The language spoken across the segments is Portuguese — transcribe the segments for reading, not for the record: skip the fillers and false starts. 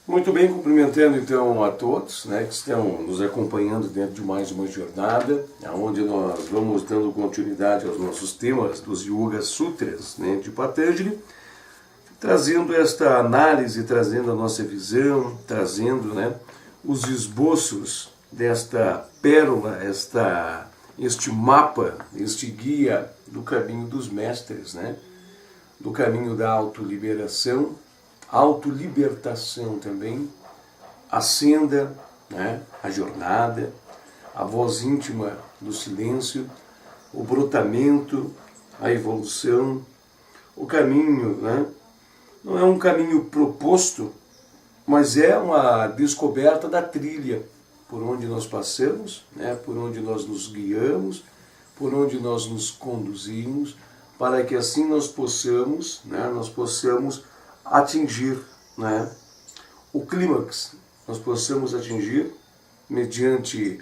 Muito bem, cumprimentando então a todos, né, que estão nos acompanhando dentro de mais uma jornada, onde nós vamos dando continuidade aos nossos temas dos Yoga Sutras, né, de Patanjali, trazendo esta análise, trazendo a nossa visão, trazendo, né, os esboços desta pérola, este mapa, este guia do caminho dos mestres, né, do caminho da autoliberação, autolibertação também, a senda, né, a jornada, a voz íntima do silêncio, o brotamento, a evolução, o caminho, né, não é um caminho proposto, mas é uma descoberta da trilha por onde nós passamos, né, por onde nós nos guiamos, por onde nós nos conduzimos, para que assim nós possamos atingir, né, o clímax, nós possamos atingir mediante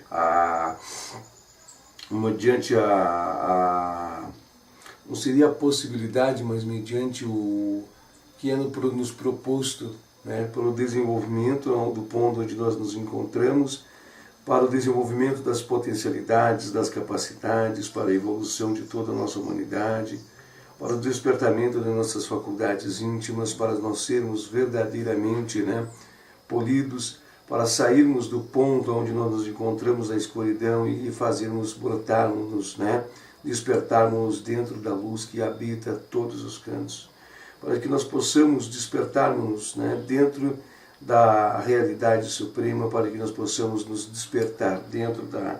não seria a possibilidade, mas mediante o que é nos proposto, né, pelo desenvolvimento do ponto onde nós nos encontramos, para o desenvolvimento das potencialidades, das capacidades, para a evolução de toda a nossa humanidade, para o despertamento das nossas faculdades íntimas, para nós sermos verdadeiramente, né, polidos, para sairmos do ponto onde nós nos encontramos na escuridão e fazermos brotarmos, né, despertarmos dentro da luz que habita todos os cantos, para que nós possamos despertarmos, né, dentro da realidade suprema, para que nós possamos nos despertar dentro da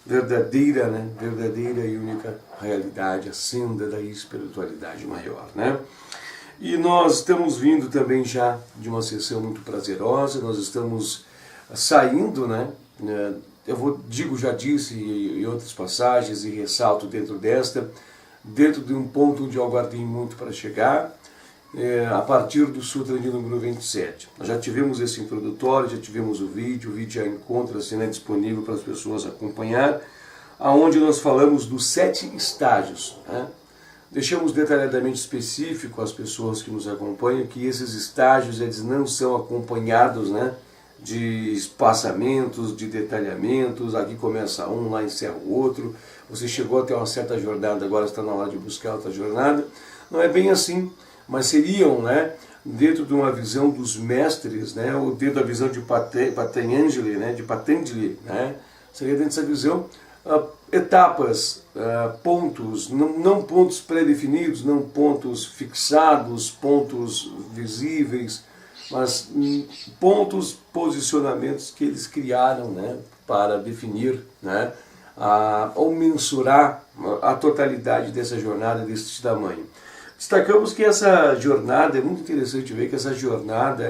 verdadeira e única realidade, a senda da espiritualidade maior, né? E nós estamos vindo também já de uma sessão muito prazerosa, nós estamos saindo, né? Já disse em outras passagens e ressalto dentro de um ponto onde eu aguardei muito para chegar, a partir do Sutra de número 27. Nós já tivemos esse introdutório, já tivemos o vídeo já encontra-se, né, disponível para as pessoas acompanhar, aonde nós falamos dos 7 estágios, né? Deixamos detalhadamente específico às pessoas que nos acompanham que esses estágios eles não são acompanhados, né, de espaçamentos, de detalhamentos, aqui começa um, lá encerra o outro, você chegou até uma certa jornada, agora está na hora de buscar outra jornada. Não é bem assim, mas seriam, né, dentro de uma visão dos mestres, né, ou dentro da visão de Patanjali, né, seria dentro dessa visão etapas, pontos, não pontos pré-definidos, não pontos fixados, pontos visíveis, mas pontos, posicionamentos que eles criaram, né, para definir, né, ou mensurar a totalidade dessa jornada desse tamanho. Destacamos que essa jornada, é muito interessante ver que essa jornada,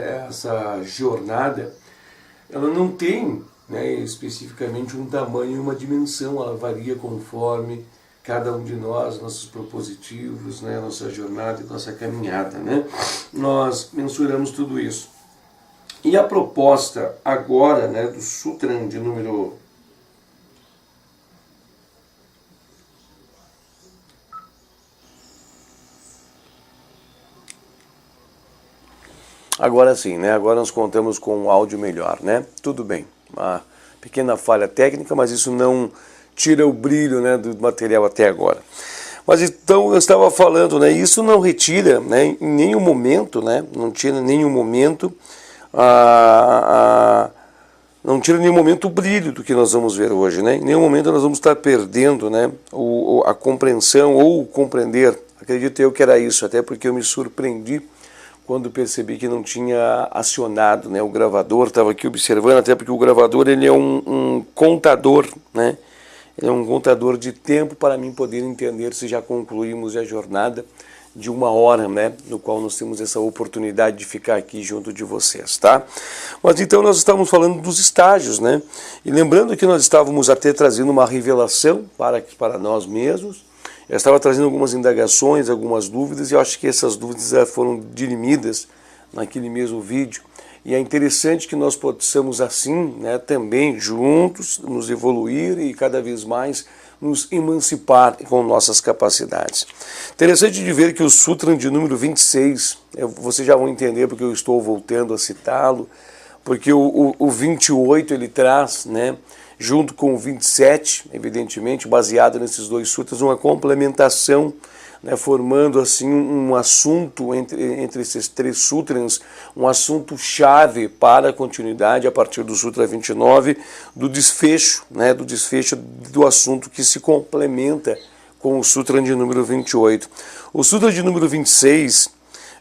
ela não tem, né, especificamente um tamanho e uma dimensão, ela varia conforme cada um de nós, nossos propositivos, né, nossa jornada e nossa caminhada, né? Nós mensuramos tudo isso. E a proposta agora, né, do Sutra de número... Agora sim, né? Agora nós contamos com um áudio melhor, né? Tudo bem, uma pequena falha técnica, mas isso não tira o brilho, né, do material até agora. Mas então eu estava falando, né? Isso não retira, né, em nenhum momento, né? Não tira em nenhum momento não tira em nenhum momento o brilho do que nós vamos ver hoje, né? Em nenhum momento nós vamos estar perdendo, né, a compreensão ou compreender. Acredito eu que era isso, até porque eu me surpreendi quando percebi que não tinha acionado, né, o gravador. Estava aqui observando, até porque o gravador ele é um contador, né? Ele é um contador de tempo para mim poder entender se já concluímos a jornada de 1 hora, né, no qual nós temos essa oportunidade de ficar aqui junto de vocês, tá? Mas então nós estamos falando dos estágios, né? E lembrando que nós estávamos até trazendo uma revelação para nós mesmos. Eu estava trazendo algumas indagações, algumas dúvidas, e eu acho que essas dúvidas foram dirimidas naquele mesmo vídeo. E é interessante que nós possamos assim, né, também juntos nos evoluir e cada vez mais nos emancipar com nossas capacidades. Interessante de ver que o Sutra de número 26, vocês já vão entender porque eu estou voltando a citá-lo, porque o 28 ele traz, né, junto com o 27, evidentemente, baseado nesses dois sutras, uma complementação, né, formando assim um assunto entre esses três sutras, um assunto chave para a continuidade a partir do Sutra 29, do desfecho do assunto que se complementa com o Sutra de número 28. O Sutra de número 26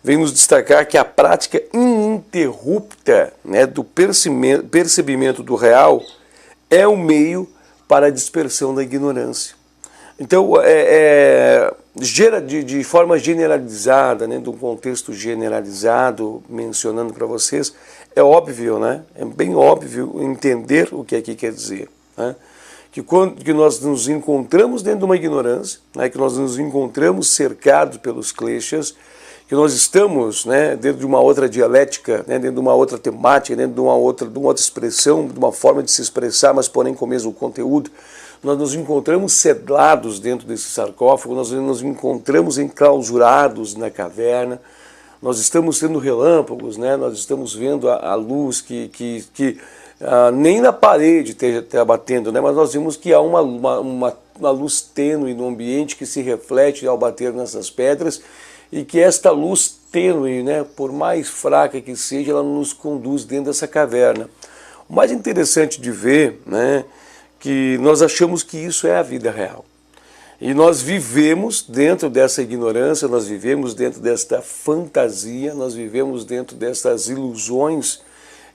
vem nos destacar que a prática ininterrupta, né, do percebimento do real é o meio para a dispersão da ignorância. Então, de forma generalizada, né, de um contexto generalizado, mencionando para vocês, é óbvio, né, é bem óbvio entender o que aqui quer dizer, né, que nós nos encontramos dentro de uma ignorância, né, que nós nos encontramos cercados pelos kleshas, que nós estamos, né, dentro de uma outra dialética, né, dentro de uma outra temática, dentro de uma outra expressão, de uma forma de se expressar, mas porém com o mesmo conteúdo. Nós nos encontramos sedlados dentro desse sarcófago, nós nos encontramos enclausurados na caverna, nós estamos sendo relâmpagos, né? Nós estamos vendo a luz que nem na parede está batendo, né? Mas nós vimos que há uma luz tênue no ambiente que se reflete ao bater nessas pedras e que esta luz tênue, né, por mais fraca que seja, ela nos conduz dentro dessa caverna. O mais interessante de ver, né, que nós achamos que isso é a vida real. E nós vivemos dentro dessa ignorância, nós vivemos dentro desta fantasia, nós vivemos dentro dessas ilusões,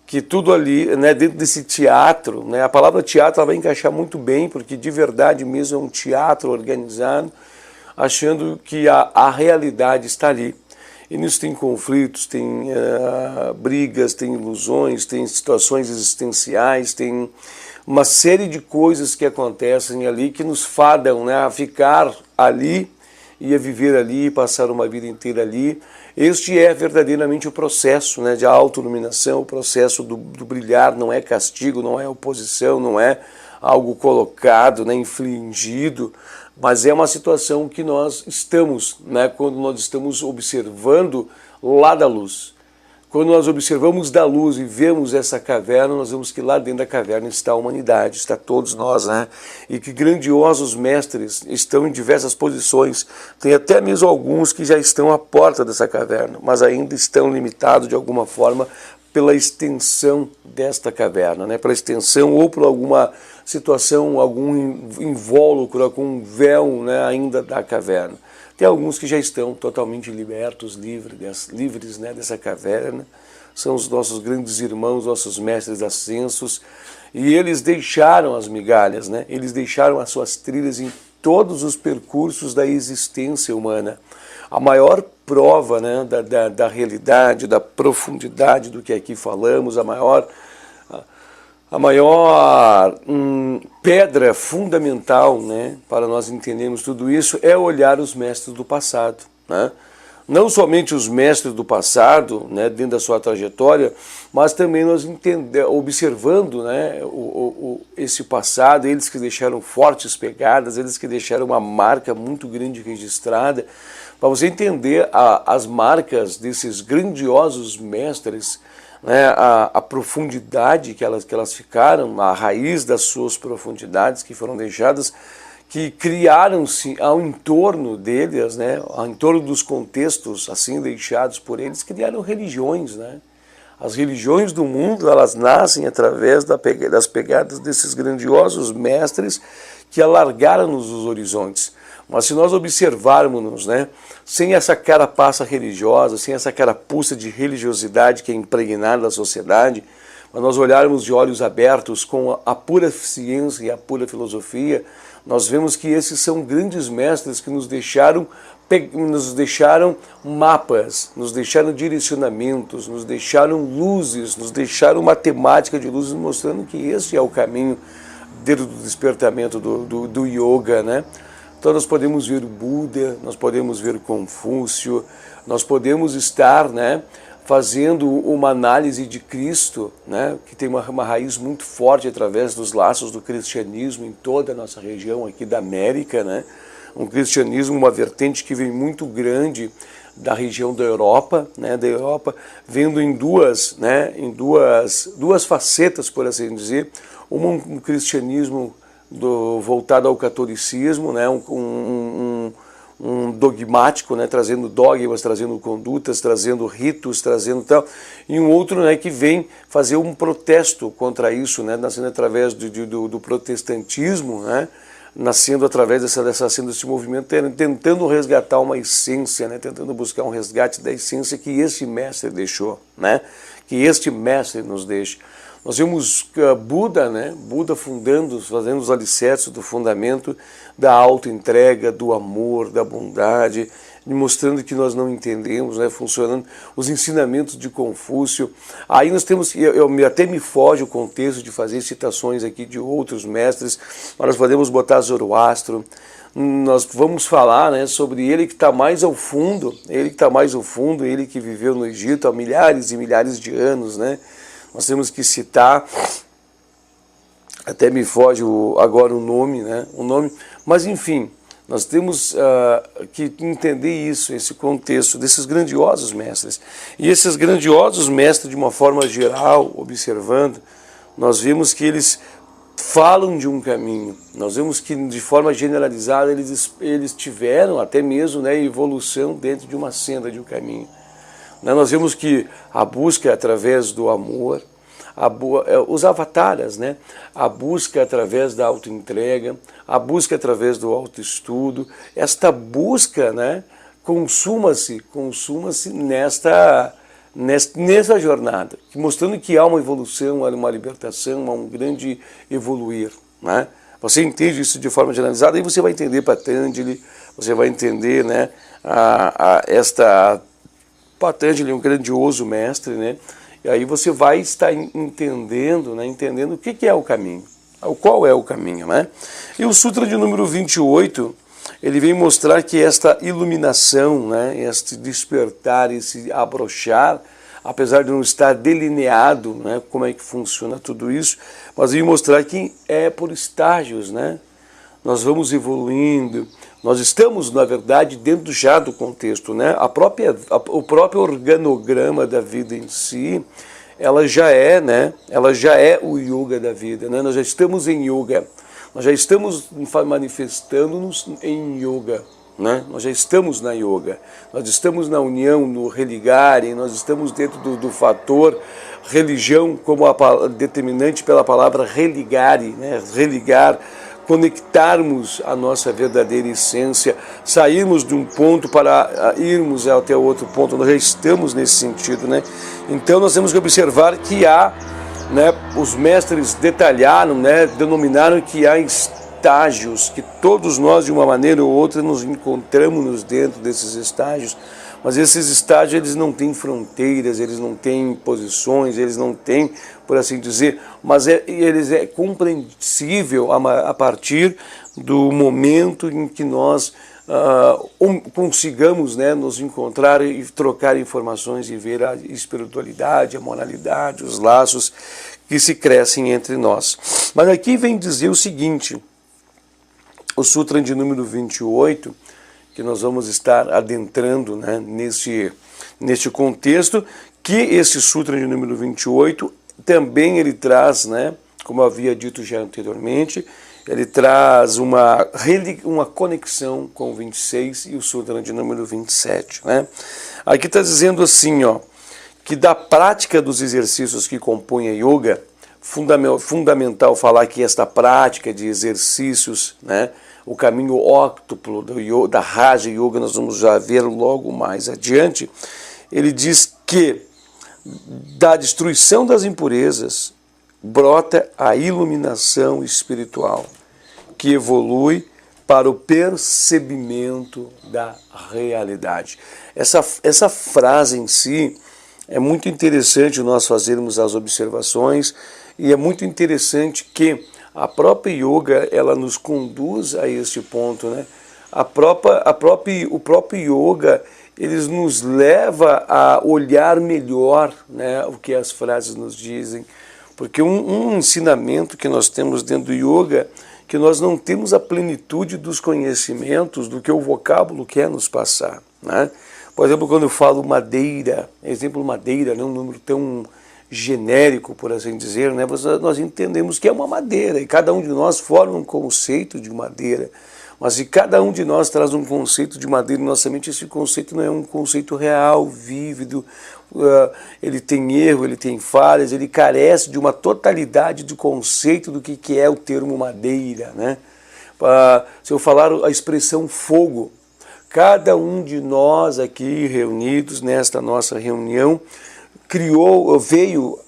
que tudo ali, né, dentro desse teatro, né, a palavra teatro ela vai encaixar muito bem, porque de verdade mesmo é um teatro organizado, achando que a realidade está ali. E nisso tem conflitos, tem brigas, tem ilusões, tem situações existenciais, tem uma série de coisas que acontecem ali que nos fadam, né, a ficar ali e a viver ali, passar uma vida inteira ali. Este é verdadeiramente o processo, né, de autoiluminação, o processo do brilhar, não é castigo, não é oposição, não é algo colocado, né, infligido, mas é uma situação que nós estamos, né, quando nós estamos observando lá da luz. Quando nós observamos da luz e vemos essa caverna, nós vemos que lá dentro da caverna está a humanidade, está todos nós, né? E que grandiosos mestres estão em diversas posições. Tem até mesmo alguns que já estão à porta dessa caverna, mas ainda estão limitados de alguma forma pela extensão desta caverna, né? Pela extensão ou por alguma situação, algum invólucro, algum véu, né, ainda da caverna. Tem alguns que já estão totalmente libertos, livres, né, dessa caverna. São os nossos grandes irmãos, nossos mestres ascensos. E eles deixaram as migalhas, né? Eles deixaram as suas trilhas em todos os percursos da existência humana. A maior prova, né, da realidade, da profundidade do que aqui falamos, a maior pedra fundamental, né, para nós entendermos tudo isso é olhar os mestres do passado, né? Não somente os mestres do passado, né, dentro da sua trajetória, mas também nós observando, né, esse passado, eles que deixaram fortes pegadas, eles que deixaram uma marca muito grande registrada, para você entender as marcas desses grandiosos mestres, né, a profundidade que elas ficaram, a raiz das suas profundidades que foram deixadas, que criaram-se ao entorno deles, né, ao entorno dos contextos assim deixados por eles, criaram religiões, né? As religiões do mundo, elas nascem através das pegadas desses grandiosos mestres que alargaram-nos os horizontes. Mas se nós observarmos, né, sem essa carapaça religiosa, sem essa carapuça de religiosidade que é impregnada na sociedade, mas nós olharmos de olhos abertos com a pura ciência e a pura filosofia, nós vemos que esses são grandes mestres que nos deixaram mapas, nos deixaram direcionamentos, nos deixaram luzes, nos deixaram matemática de luzes, mostrando que esse é o caminho dentro do despertamento do yoga, né? Então nós podemos ver Buda, nós podemos ver Confúcio, nós podemos estar, né, fazendo uma análise de Cristo, né, que tem uma raiz muito forte através dos laços do cristianismo em toda a nossa região aqui da América, né, um cristianismo, uma vertente que vem muito grande da região da Europa, né, vendo em duas facetas, por assim dizer, um cristianismo voltado ao catolicismo, né, um dogmático, né, trazendo dogmas, trazendo condutas, trazendo ritos, trazendo tal, e um outro, né, que vem fazer um protesto contra isso, né, nascendo através do protestantismo, né, nascendo através desse movimento, tentando resgatar uma essência, né, tentando buscar um resgate da essência que este mestre deixou, né, que este mestre nos deixa. Nós vimos Buda, né, Buda fazendo os alicerces do fundamento da autoentrega, do amor, da bondade, mostrando que nós não entendemos, né, funcionando os ensinamentos de Confúcio. Aí nós temos, até me foge o contexto de fazer citações aqui de outros mestres, mas nós podemos botar Zoroastro. Nós vamos falar, né, sobre ele que está mais ao fundo, ele que viveu no Egito há milhares e milhares de anos, né? Nós temos que citar, até me foge agora o nome, né? Mas enfim, nós temos que entender isso, esse contexto desses grandiosos mestres. E esses grandiosos mestres, de uma forma geral, observando, nós vemos que eles falam de um caminho. Nós vemos que, de forma generalizada, eles tiveram até mesmo, né, evolução dentro de uma senda, de um caminho. Nós vemos que a busca através do amor, os avataras, né? A busca através da autoentrega, a busca através do autoestudo, esta busca, né, consuma-se nessa jornada, mostrando que há uma evolução, há uma libertação, há um grande evoluir, né? Você entende isso de forma generalizada, aí você vai entender Patanjali, você vai entender, né, Patanjali é um grandioso mestre, né? E aí você vai estar entendendo, né, o que é o caminho, qual é o caminho, né? E o Sutra de número 28, ele vem mostrar que esta iluminação, né, este despertar, esse abrochar, apesar de não estar delineado, né, como é que funciona tudo isso, mas vem mostrar que é por estágios, né? Nós vamos evoluindo, nós estamos, na verdade, dentro já do contexto, né? O próprio organograma da vida em si, ela já é o yoga da vida, né? Nós já estamos em yoga, nós já estamos manifestando-nos em yoga, né? Nós já estamos na yoga, nós estamos na união, no religare, nós estamos dentro do fator religião como determinante pela palavra religare, né? Religar, conectarmos a nossa verdadeira essência, sairmos de um ponto para irmos até outro ponto, nós já estamos nesse sentido, né? Então nós temos que observar que há, né, os mestres detalharam, né, denominaram que há estágios, que todos nós de uma maneira ou outra nos encontramos dentro desses estágios, mas esses estágios eles não têm fronteiras, eles não têm posições, eles não têm, por assim dizer, mas eles é compreensível a partir do momento em que nós consigamos, né, nos encontrar e trocar informações e ver a espiritualidade, a moralidade, os laços que se crescem entre nós. Mas aqui vem dizer o seguinte, o Sutra de número 28, que nós vamos estar adentrando, né, neste contexto, que esse Sutra de número 28 também ele traz, né, como eu havia dito já anteriormente, ele traz uma conexão com o 26 e o Sutra de número 27. Né? Aqui está dizendo assim, ó, que da prática dos exercícios que compõem a yoga, fundamental falar que esta prática de exercícios, né, o caminho óctuplo da Raja Yoga, nós vamos já ver logo mais adiante, ele diz que da destruição das impurezas brota a iluminação espiritual, que evolui para o percebimento da realidade. Essa frase em si é muito interessante nós fazermos as observações e é muito interessante que a própria yoga ela nos conduz a este ponto, né? O próprio yoga eles nos levam a olhar melhor, né, o que as frases nos dizem. Porque um ensinamento que nós temos dentro do yoga, que nós não temos a plenitude dos conhecimentos do que o vocábulo quer nos passar, né? Por exemplo, quando eu falo madeira, exemplo madeira, não é um número tão genérico, por assim dizer, né? Nós entendemos que é uma madeira e cada um de nós forma um conceito de madeira. Mas se cada um de nós traz um conceito de madeira em nossa mente, esse conceito não é um conceito real, vívido, ele tem erro, ele tem falhas, ele carece de uma totalidade de conceito do que é o termo madeira, né? Se eu falar a expressão fogo, cada um de nós aqui reunidos nesta nossa reunião veio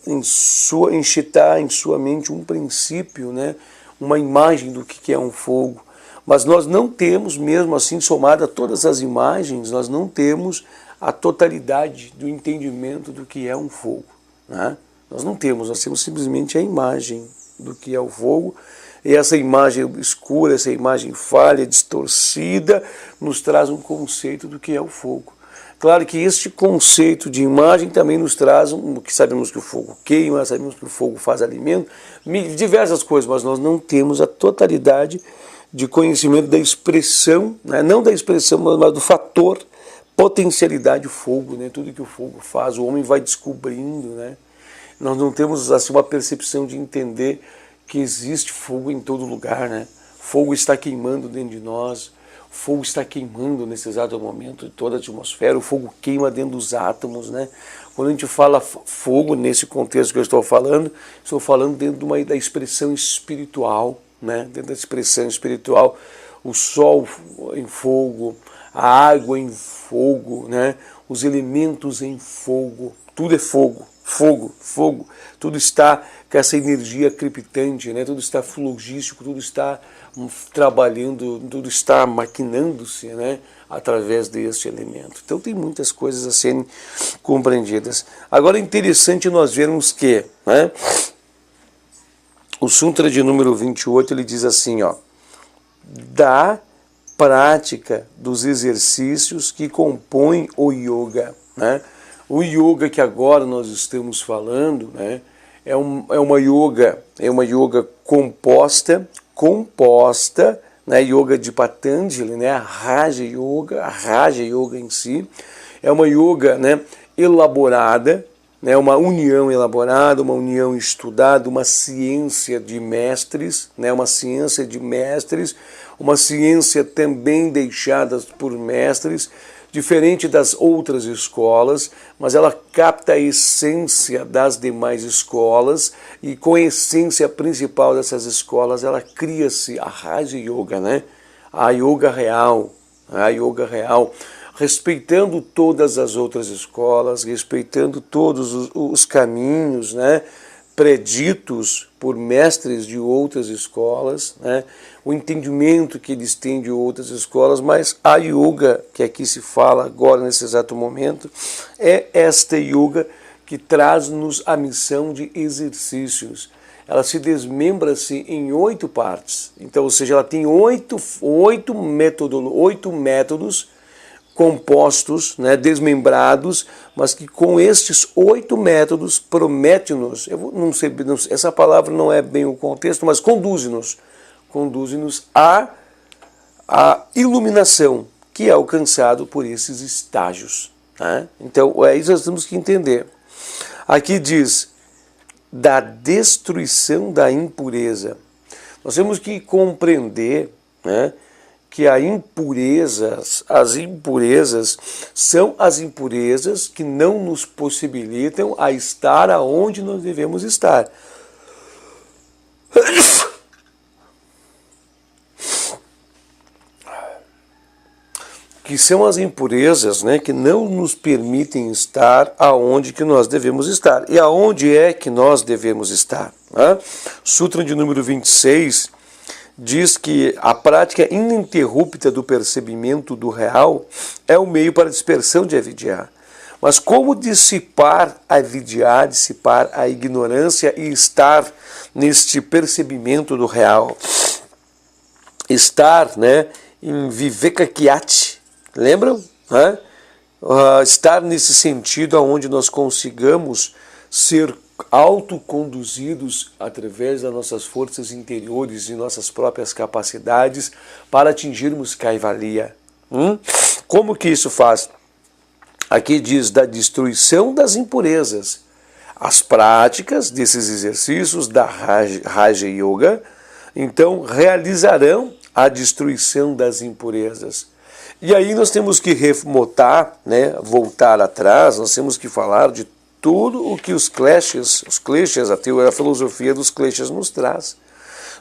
enxertar em sua mente um princípio, né? Uma imagem do que é um fogo. Mas nós não temos, mesmo assim, somada a todas as imagens, nós não temos a totalidade do entendimento do que é um fogo, né? Nós temos simplesmente a imagem do que é o fogo, e essa imagem escura, essa imagem falha, distorcida, nos traz um conceito do que é o fogo. Claro que este conceito de imagem também nos traz, que sabemos que o fogo queima, sabemos que o fogo faz alimento, diversas coisas, mas nós não temos a totalidade de conhecimento da expressão, né? Não da expressão, mas do fator potencialidade fogo, né? Tudo que o fogo faz, o homem vai descobrindo, né? Nós não temos assim uma percepção de entender que existe fogo em todo lugar, né? Fogo está queimando dentro de nós, fogo está queimando nesse exato momento em toda a atmosfera, o fogo queima dentro dos átomos, né? Quando a gente fala fogo, nesse contexto que eu estou falando dentro da expressão espiritual, né? Dentro da expressão espiritual, o sol em fogo, a água em fogo, né? Os elementos em fogo, tudo é fogo, fogo, tudo está com essa energia crepitante, né? Tudo está flogístico, tudo está trabalhando, tudo está maquinando-se, né? Através deste elemento. Então tem muitas coisas a serem compreendidas. Agora é interessante nós vermos que, né? O Sutra de número 28, ele diz assim, ó, da prática dos exercícios que compõem o yoga, né? O yoga que agora nós estamos falando, né, é uma yoga composta, né, yoga de Patanjali, né, a Raja Yoga em si, é uma yoga, né, elaborada, né, uma união elaborada, uma união estudada, uma ciência de mestres, né, uma ciência também deixada por mestres, diferente das outras escolas, mas ela capta a essência das demais escolas e com a essência principal dessas escolas ela cria-se a Raja Yoga, né? A yoga real, respeitando todas as outras escolas, respeitando todos os caminhos, né, preditos por mestres de outras escolas, né, o entendimento que eles têm de outras escolas, mas a yoga que aqui se fala agora nesse exato momento é esta yoga que traz-nos a missão de exercícios. Ela se desmembra-se em 8 partes, então, ou seja, ela tem 8 métodos compostos, né, desmembrados, mas que com estes 8 métodos promete-nos, não sei, essa palavra não é bem o contexto, mas conduz-nos à iluminação que é alcançado por esses estágios, né? Então é isso que nós temos que entender. Aqui diz da destruição da impureza. Nós temos que compreender, né, que as impurezas são as impurezas que não nos possibilitam a estar aonde nós devemos estar. Que são as impurezas, né, que não nos permitem estar aonde que nós devemos estar. E aonde é que nós devemos estar? Né? Sutra de número 26 diz que a prática ininterrupta do percebimento do real é o meio para a dispersão de avidya. Mas como dissipar a avidya, dissipar a ignorância e estar neste percebimento do real? Estar, né, em viveka kyati, lembram? Né? estar nesse sentido onde nós consigamos ser autoconduzidos através das nossas forças interiores e nossas próprias capacidades para atingirmos Kaivalya. Como que isso faz? Aqui diz da destruição das impurezas. As práticas desses exercícios da Raja Yoga, então, realizarão a destruição das impurezas. E aí nós temos que remotar, né, voltar atrás, nós temos que falar de tudo o que os kleshas, a filosofia dos kleshas nos traz.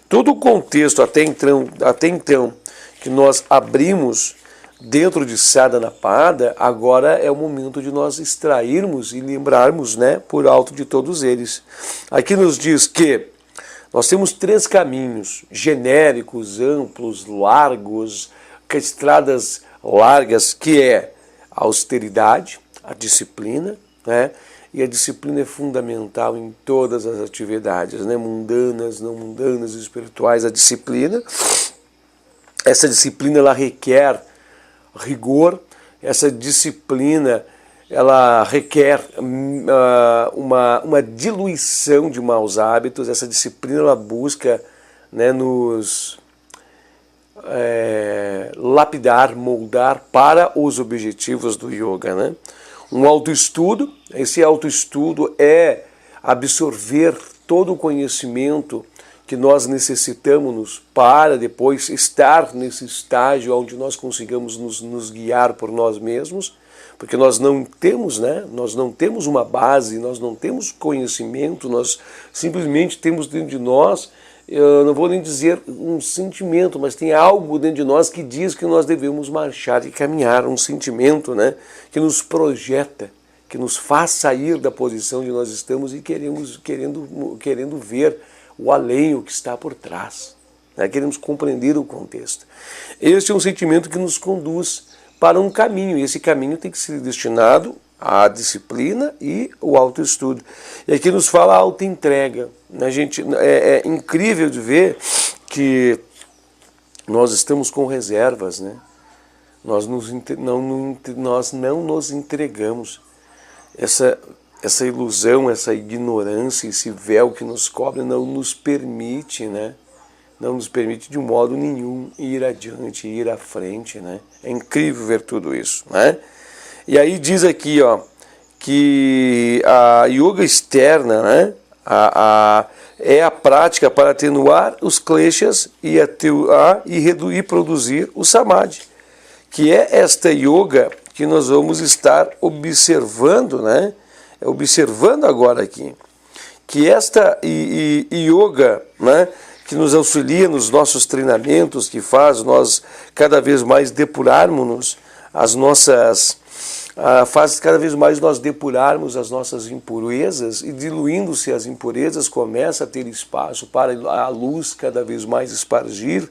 Todo o contexto até então que nós abrimos dentro de Sadhanapada, agora é o momento de nós extrairmos e lembrarmos, né, por alto de todos eles. Aqui nos diz que nós temos 3 caminhos genéricos, amplos, largos, estradas largas, que é a austeridade, a disciplina, né? E a disciplina é fundamental em todas as atividades, né? Mundanas, não mundanas, espirituais. A disciplina, essa disciplina ela requer rigor, essa disciplina ela requer uma diluição de maus hábitos. Essa disciplina ela busca, né, nos lapidar, moldar para os objetivos do yoga, né? Um autoestudo, esse autoestudo é absorver todo o conhecimento que nós necessitamos para depois estar nesse estágio onde nós consigamos nos guiar por nós mesmos, porque nós não temos, né? Nós não temos uma base, nós não temos conhecimento, nós simplesmente temos dentro de nós, eu não vou nem dizer um sentimento, mas tem algo dentro de nós que diz que nós devemos marchar e caminhar, um sentimento, né, que nos projeta, que nos faz sair da posição onde nós estamos e querendo ver o além, o que está por trás. Né? Queremos compreender o contexto. Este é um sentimento que nos conduz para um caminho, e esse caminho tem que ser destinado à disciplina e o autoestudo. E aqui nos fala a autoentrega. A gente, é incrível de ver que nós estamos com reservas, né? Nós não nos entregamos. Essa ilusão, essa ignorância, esse véu que nos cobre não nos permite, né? Não nos permite de modo nenhum ir adiante, ir à frente, né? É incrível ver tudo isso, né? E aí diz aqui, ó, que a yoga externa, né, é a prática para atenuar os kleshas e produzir o samadhi, que é esta yoga que nós vamos estar observando, né, observando agora aqui, que esta yoga, né, que nos auxilia nos nossos treinamentos, que faz nós cada vez mais depurarmos as nossas faz cada vez mais nós depurarmos as nossas impurezas, e diluindo-se as impurezas começa a ter espaço para a luz cada vez mais espargir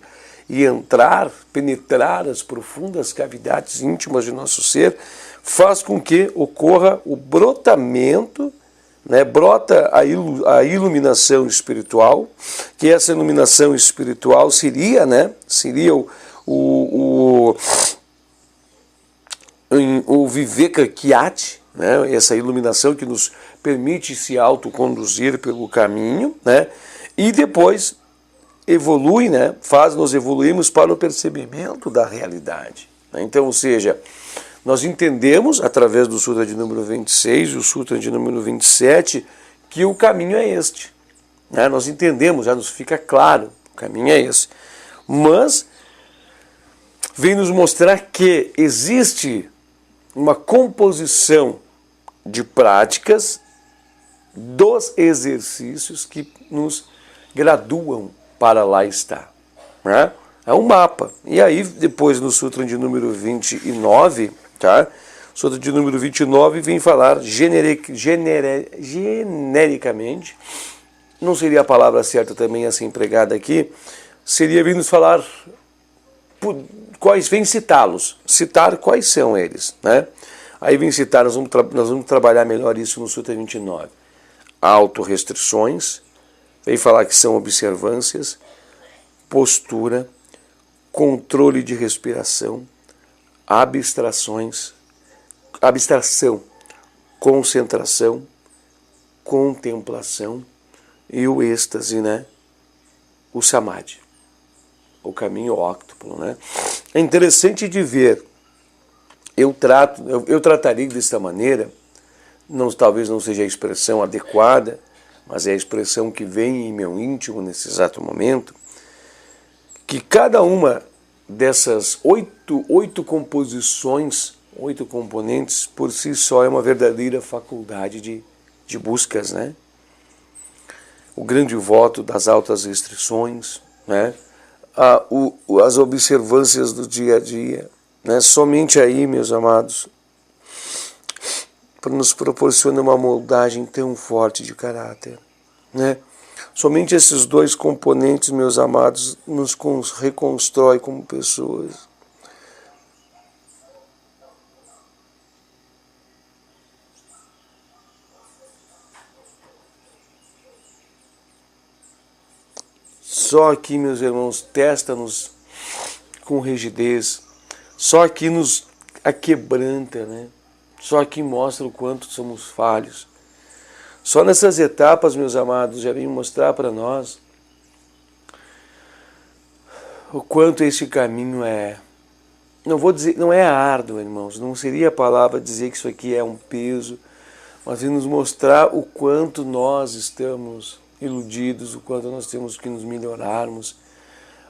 e entrar, penetrar as profundas cavidades íntimas de nosso ser, faz com que ocorra o brotamento, né, brota a iluminação espiritual, que essa iluminação espiritual seria, né, seria o Viveka Kyati, né, essa iluminação que nos permite se autoconduzir pelo caminho, né, e depois evolui, né, nós evoluirmos para o percebimento da realidade. Né? Então, ou seja, nós entendemos, através do Sutra de número 26 e o Sutra de número 27, que o caminho é este. Né? Nós entendemos, já nos fica claro, o caminho é esse. Mas vem nos mostrar que existe uma composição de práticas dos exercícios que nos graduam para lá estar. Né? É um mapa. E aí, depois no Sutra de número 29, tá? O Sutra de número 29 vem falar genericamente, não seria a palavra certa também assim empregada aqui, seria vir nos falar vem citá-los, citar quais são eles, né? Aí vem citar, nós vamos trabalhar melhor isso no Sutra 29. Autorrestrições, vem falar que são observâncias, postura, controle de respiração, abstrações, abstração, concentração, contemplação e o êxtase, né? O samadhi, o caminho óctuplo, né? É interessante de ver. Eu trataria desta maneira, talvez não seja a expressão adequada, mas é a expressão que vem em meu íntimo nesse exato momento, que cada uma dessas oito composições, 8 componentes, por si só é uma verdadeira faculdade de buscas, né? O grande voto das altas restrições, né? As observâncias do dia a dia, né? Somente aí, meus amados, nos proporciona uma moldagem tão forte de caráter, né? Somente esses 2 componentes, meus amados, nos reconstrói como pessoas. Só aqui, meus irmãos, testa-nos com rigidez, só aqui nos aquebranta, né? Só aqui mostra o quanto somos falhos. Só nessas etapas, meus amados, já vem mostrar para nós o quanto esse caminho é, não vou dizer, não é árduo, irmãos, não seria a palavra dizer que isso aqui é um peso, mas vem nos mostrar o quanto nós estamos iludidos, o quanto nós temos que nos melhorarmos.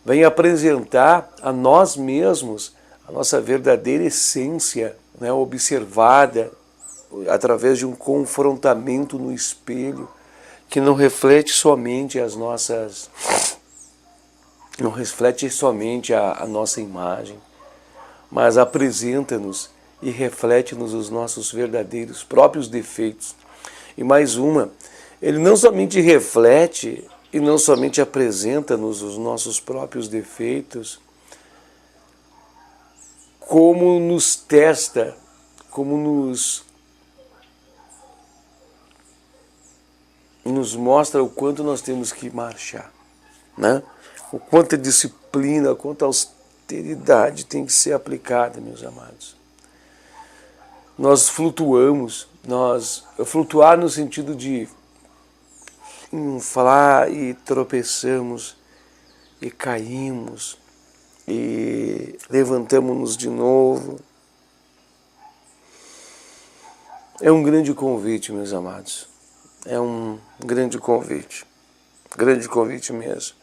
Vem apresentar a nós mesmos a nossa verdadeira essência, né, observada através de um confrontamento no espelho, que não reflete somente as nossas, não reflete somente a nossa imagem, mas apresenta-nos e reflete-nos os nossos verdadeiros próprios defeitos. E mais uma, ele não somente reflete e não somente apresenta-nos os nossos próprios defeitos, como nos testa, como nos mostra o quanto nós temos que marchar, né? O quanto a disciplina, o quanto a austeridade tem que ser aplicada, meus amados. Nós flutuamos, flutuar no sentido de falar e tropeçamos e caímos e levantamos-nos de novo. É um grande convite, meus amados. É um grande convite mesmo.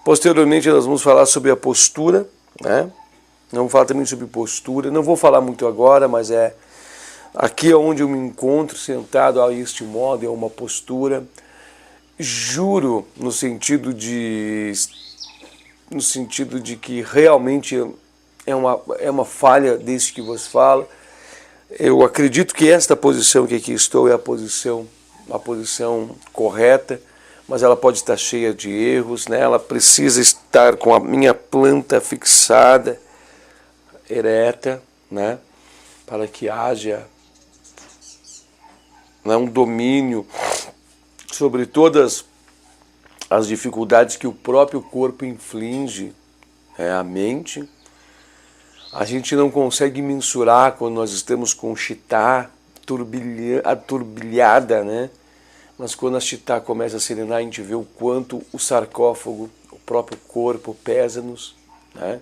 Posteriormente nós vamos falar sobre a postura, né? Vamos falar também sobre postura. Não vou falar muito agora, mas aqui é onde eu me encontro sentado a este modo, é uma postura. Juro, no sentido de que realmente é uma falha desse que vos falo. Eu acredito que esta posição que aqui estou é a posição correta, mas ela pode estar cheia de erros, né? Ela precisa estar com a minha planta fixada, ereta, né? Para que haja, né, um domínio sobre todas as dificuldades que o próprio corpo inflige à mente. A gente não consegue mensurar quando nós estamos com Chitta turbilhada, né? Mas quando a Chitta começa a serenar, a gente vê o quanto o sarcófago, o próprio corpo, pesa-nos, né?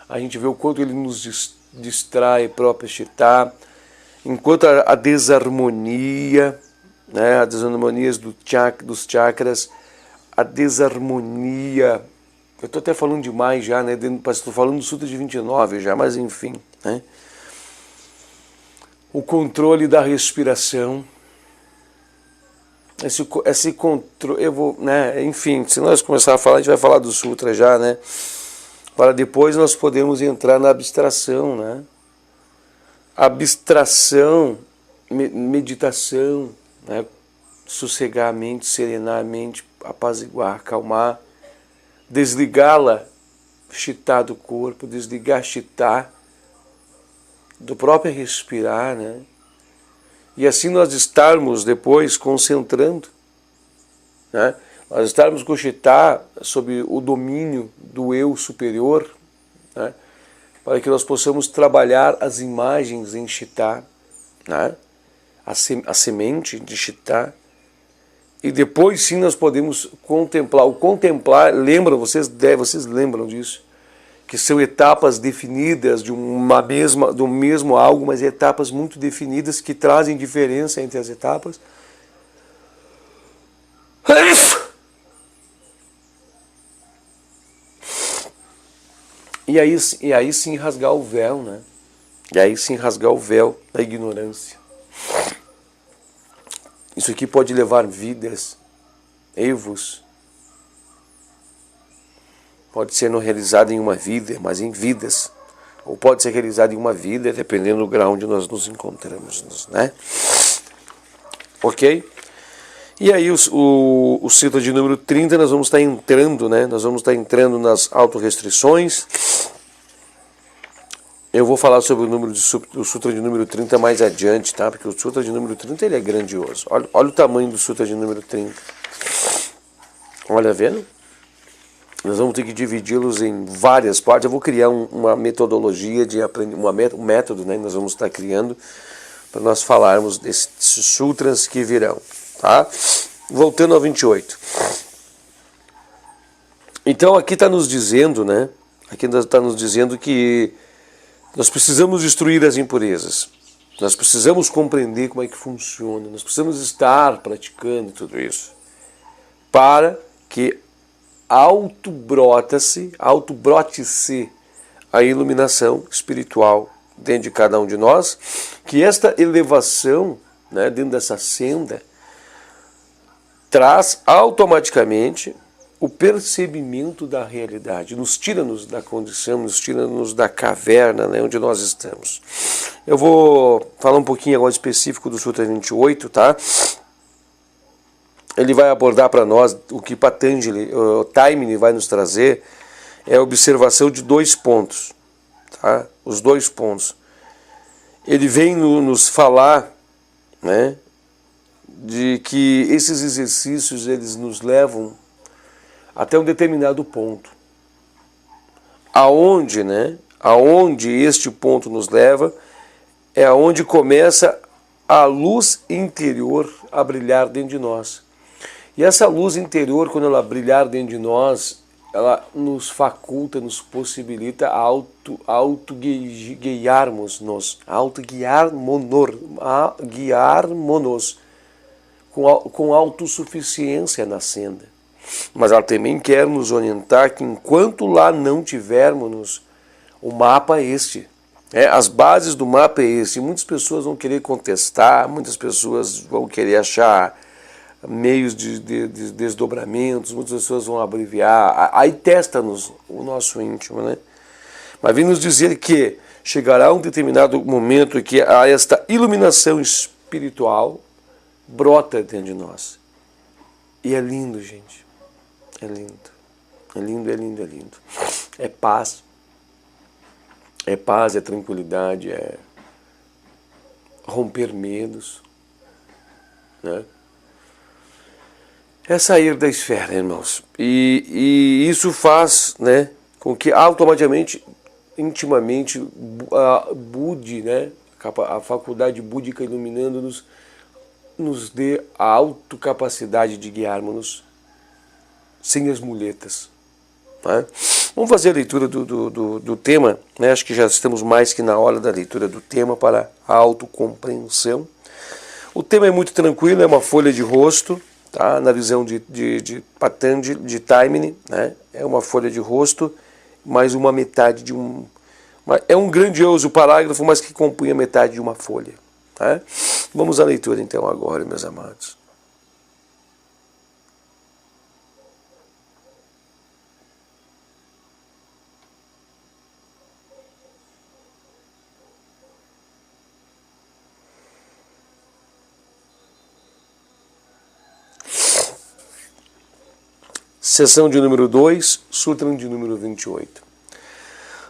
A gente vê o quanto ele nos distrai, a própria Chitta, enquanto a desarmonia, né? As desarmonias dos chakras, a desarmonia. Eu estou até falando demais já, né? Estou falando do Sutra de 29 já, mas enfim, né? O controle da respiração. Esse controle, eu vou, né? Enfim, se nós começarmos a falar, a gente vai falar do Sutra já, né? Para depois nós podemos entrar na abstração, né? Abstração, meditação, né? Sossegar a mente, serenar a mente, apaziguar, acalmar, desligá-la, Chitta do corpo, desligar Chitta do próprio respirar, né? E assim nós estarmos depois concentrando, né? Nós estarmos com Chitta sob o domínio do eu superior, né? Para que nós possamos trabalhar as imagens em Chitta, né? A semente de Chitta. E depois sim nós podemos contemplar. O contemplar, lembram, vocês lembram disso? Que são etapas definidas de do mesmo algo, mas etapas muito definidas que trazem diferença entre as etapas. E aí sim rasgar o véu, né? E aí sim rasgar o véu da ignorância. Isso aqui pode levar vidas, evos. Pode ser não realizado em uma vida, mas em vidas. Ou pode ser realizado em uma vida, dependendo do grau onde nós nos encontramos, né? Ok? E aí o Sutra de número 30, nós vamos estar entrando, né? Nós vamos estar entrando nas autorrestrições. Eu vou falar sobre o Sutra de número 30 mais adiante, tá? Porque o Sutra de número 30 ele é grandioso. Olha o tamanho do Sutra de número 30. Olha, vendo? Nós vamos ter que dividi-los em várias partes. Eu vou criar uma metodologia de aprendizagem, um método, né? Nós vamos estar criando para nós falarmos desses sutras que virão, tá? Voltando ao 28. Então aqui está nos dizendo, né? Aqui está nos dizendo que nós precisamos destruir as impurezas. Nós precisamos compreender como é que funciona. Nós precisamos estar praticando tudo isso para que autobrote-se a iluminação espiritual dentro de cada um de nós, que esta elevação, né, dentro dessa senda, traz automaticamente o percebimento da realidade, nos tira-nos da condição, nos tira-nos da caverna, né, onde nós estamos. Eu vou falar um pouquinho agora específico do Sutra 28, tá? Ele vai abordar para nós o que Patanjali, o Taimini vai nos trazer, é a observação de 2 pontos, tá? Os 2 pontos. Ele vem nos falar, né, de que esses exercícios eles nos levam até um determinado ponto. Aonde, né? Aonde este ponto nos leva é aonde começa a luz interior a brilhar dentro de nós. E essa luz interior, quando ela brilhar dentro de nós, ela nos faculta, nos possibilita guiarmos-nos com autossuficiência na senda. Mas ela também quer nos orientar que enquanto lá não tivermos, o mapa é este. As bases do mapa é este. Muitas pessoas vão querer contestar, muitas pessoas vão querer achar meios de desdobramentos, muitas pessoas vão abreviar, aí testa-nos o nosso íntimo, né? Mas vem nos dizer que chegará um determinado momento em que esta iluminação espiritual brota dentro de nós. E é lindo, gente. É lindo. É lindo, é lindo, é lindo. É paz. É paz, é tranquilidade, é romper medos, né? É sair da esfera, irmãos. E isso faz, né, com que automaticamente, intimamente, a Budi, né, a faculdade búdica iluminando-nos, nos dê a autocapacidade de guiarmos-nos sem as muletas. Tá? Vamos fazer a leitura do tema, né? Acho que já estamos mais que na hora da leitura do tema para a autocompreensão. O tema é muito tranquilo, é uma folha de rosto, tá? Na visão de Patanjali, de Taimini, né? É uma folha de rosto, mais uma metade de um... É um grandioso parágrafo, mas que compõe a metade de uma folha. Tá? Vamos à leitura então agora, meus amados. Seção de número 2, Sutra de número 28.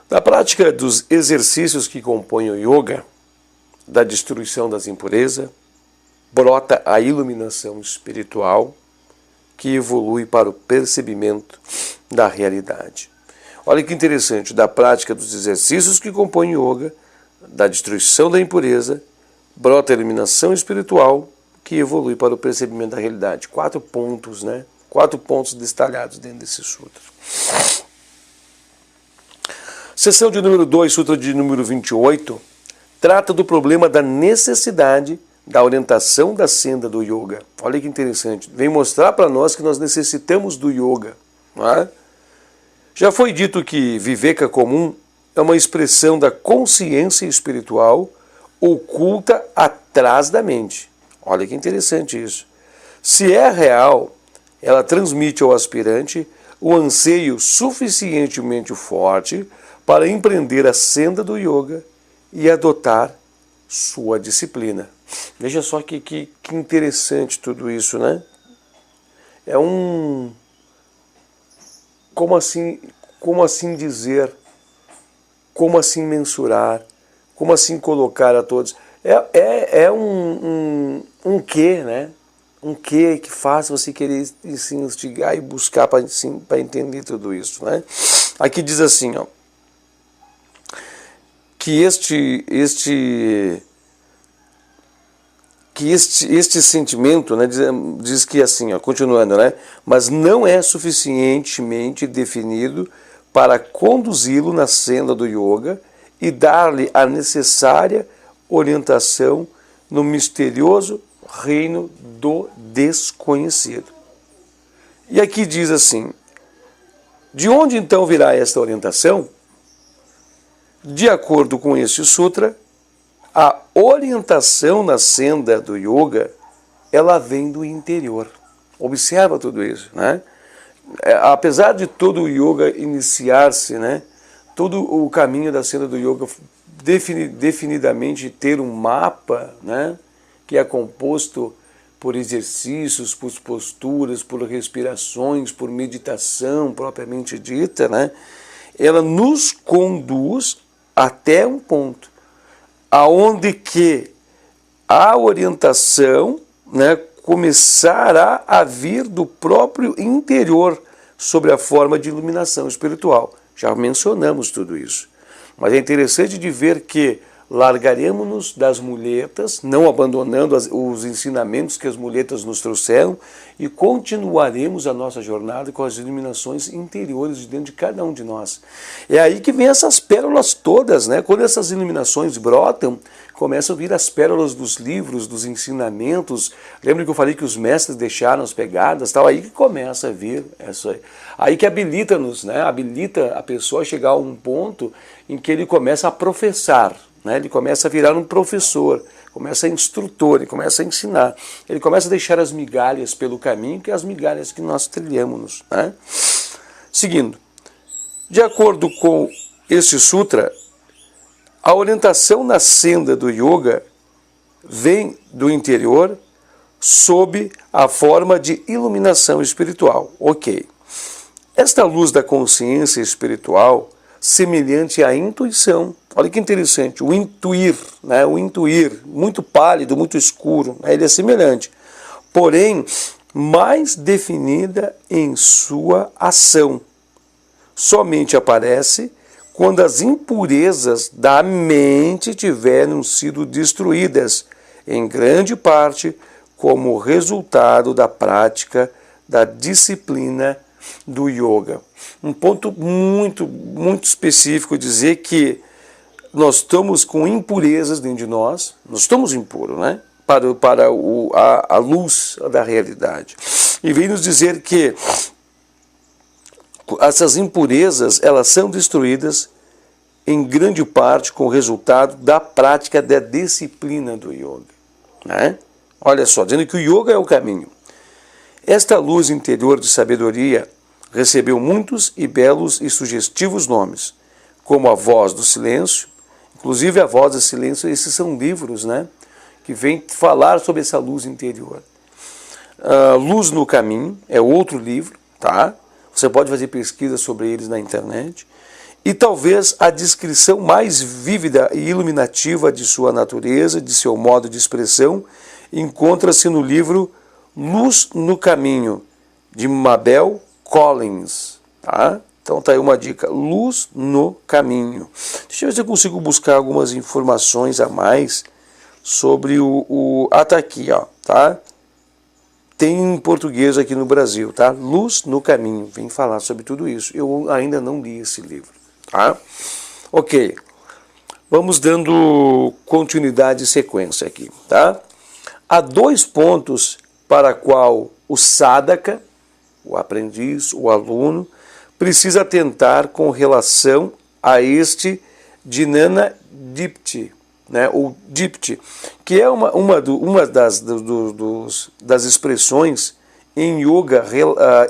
Na prática dos exercícios que compõem o yoga, da destruição das impurezas, brota a iluminação espiritual que evolui para o percebimento da realidade. Olha que interessante, da prática dos exercícios que compõem o yoga, da destruição da impureza, brota a iluminação espiritual que evolui para o percebimento da realidade. 4 pontos, né? 4 pontos destalhados dentro desse sutra. Seção de número 2, sutra de número 28, trata do problema da necessidade da orientação da senda do yoga. Olha que interessante. Vem mostrar para nós que nós necessitamos do yoga. Não é? Já foi dito que Viveka comum é uma expressão da consciência espiritual oculta atrás da mente. Olha que interessante isso. Se é real, ela transmite ao aspirante o anseio suficientemente forte para empreender a senda do yoga e adotar sua disciplina. Veja só que interessante tudo isso, né? É um... Como assim dizer? Como assim mensurar? Como assim colocar a todos? É um quê, né? Um quê que faz você querer se instigar e buscar para entender tudo isso, né? Aqui diz assim, ó, que este sentimento, né, diz que assim, ó, continuando, né, mas não é suficientemente definido para conduzi-lo na senda do yoga e dar-lhe a necessária orientação no misterioso reino do desconhecido. E aqui diz assim, de onde então virá esta orientação? De acordo com este sutra, a orientação na senda do yoga, ela vem do interior. Observa tudo isso, né? Apesar de todo o yoga iniciar-se, né? Todo o caminho da senda do yoga definidamente ter um mapa, né? Que é composto por exercícios, por posturas, por respirações, por meditação propriamente dita, né? Ela nos conduz até um ponto aonde que a orientação, né, começará a vir do próprio interior sobre a forma de iluminação espiritual. Já mencionamos tudo isso. Mas é interessante de ver que largaremos-nos das muletas, não abandonando os ensinamentos que as muletas nos trouxeram, e continuaremos a nossa jornada com as iluminações interiores de dentro de cada um de nós. É aí que vem essas pérolas todas, né? Quando essas iluminações brotam, começam a vir as pérolas dos livros, dos ensinamentos. Lembra que eu falei que os mestres deixaram as pegadas, tal? Aí que começa a vir essa, aí que habilita-nos, né? Habilita a pessoa a chegar a um ponto em que ele começa a professar, né? Ele começa a virar um professor, começa a instrutor, ele começa a ensinar, ele começa a deixar as migalhas pelo caminho, que é as migalhas que nós trilhamos, né? Seguindo, de acordo com este sutra, a orientação na senda do yoga vem do interior sob a forma de iluminação espiritual. Ok. Esta luz da consciência espiritual, semelhante à intuição, olha que interessante, o intuir, né? O intuir, muito pálido, muito escuro, né? Ele é semelhante, porém mais definida em sua ação. Somente aparece quando as impurezas da mente tiveram sido destruídas, em grande parte como resultado da prática da disciplina do yoga. Um ponto muito específico, dizer que nós estamos com impurezas dentro de nós estamos impuros, né? Para a luz da realidade. E vem nos dizer que essas impurezas, elas são destruídas em grande parte com o resultado da prática da disciplina do yoga, né? Olha só, dizendo que o yoga é o caminho. Esta luz interior de sabedoria recebeu muitos e belos e sugestivos nomes, como a voz do silêncio, inclusive a voz do silêncio, esses são livros, né, que vêm falar sobre essa luz interior. Luz no Caminho é outro livro, tá? Você pode fazer pesquisa sobre eles na internet. E talvez a descrição mais vívida e iluminativa de sua natureza, de seu modo de expressão, encontra-se no livro Luz no Caminho, de Mabel Collins. Tá? Então tá aí uma dica, Luz no Caminho. Deixa eu ver se eu consigo buscar algumas informações a mais sobre tá aqui, ó, tá? Tem em português aqui no Brasil, tá? Luz no Caminho, vem falar sobre tudo isso. Eu ainda não li esse livro, tá? Ok, vamos dando continuidade e sequência aqui, tá? Há 2 pontos para qual o sadhaka, o aprendiz, o aluno, precisa atentar com relação a este Jnana Dipti, né, ou Dipti, que é uma das expressões em yoga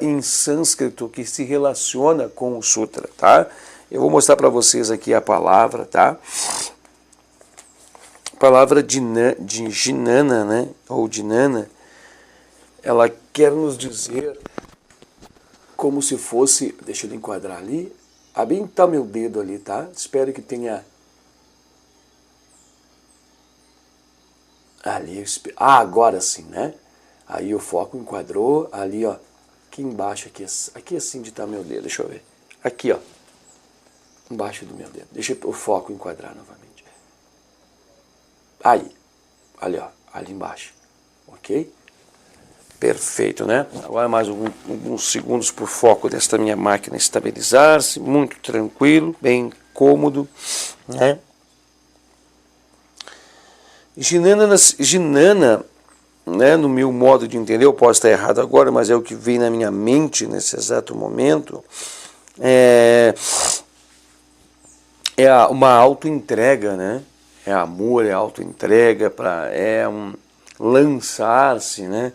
em sânscrito que se relaciona com o sutra, tá? Eu vou mostrar para vocês aqui a palavra, tá? A palavra de Jnana, né, ou Jnana, ela quer nos dizer como se fosse, deixa eu enquadrar ali, bem tá meu dedo ali, tá? Espero que tenha ali, agora sim, né? Aí o foco enquadrou, ali, ó, aqui embaixo, aqui assim de tá meu dedo, deixa eu ver. Aqui, ó, embaixo do meu dedo. Deixa o foco enquadrar novamente. Aí, ali, ó, ali embaixo, ok? Perfeito, né? Agora mais alguns segundos para o foco desta minha máquina estabilizar-se, muito tranquilo, bem cômodo, né? Jnana, né, no meu modo de entender, eu posso estar errado agora, mas é o que vem na minha mente nesse exato momento, uma autoentrega, né? É amor, é autoentrega, lançar-se, né?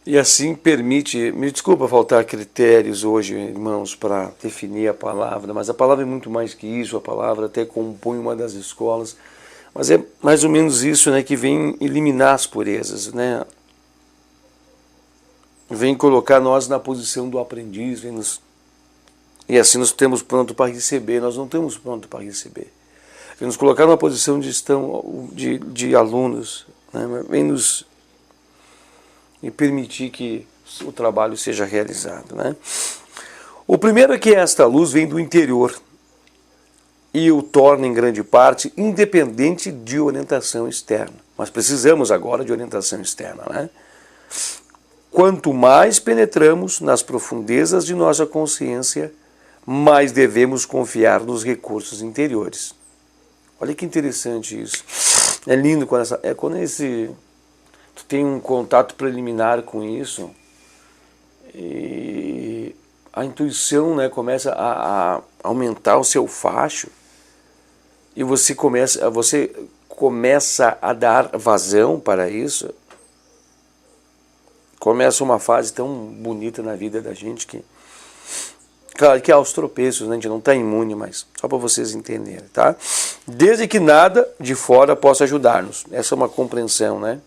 E assim permite, me desculpa faltar critérios hoje, irmãos, para definir a palavra, mas a palavra é muito mais que isso, a palavra até compõe uma das escolas, mas é mais ou menos isso, né, que vem eliminar as purezas, né? Vem colocar nós na posição do aprendiz, e assim nós temos pronto para receber, nós não estamos pronto para receber. Vem nos colocar numa posição de alunos, né? Vem nos e permitir que o trabalho seja realizado, né? O primeiro é que esta luz vem do interior e o torna em grande parte independente de orientação externa. Mas precisamos agora de orientação externa, né? Quanto mais penetramos nas profundezas de nossa consciência, mais devemos confiar nos recursos interiores. Olha que interessante isso. É lindo quando tu tem um contato preliminar com isso e a intuição, né, começa a aumentar o seu facho e você começa a dar vazão para isso. Começa uma fase tão bonita na vida da gente que, claro que há os tropeços, né, a gente não está imune, mas só para vocês entenderem, tá? Desde que nada de fora possa ajudar-nos. Essa é uma compreensão, né?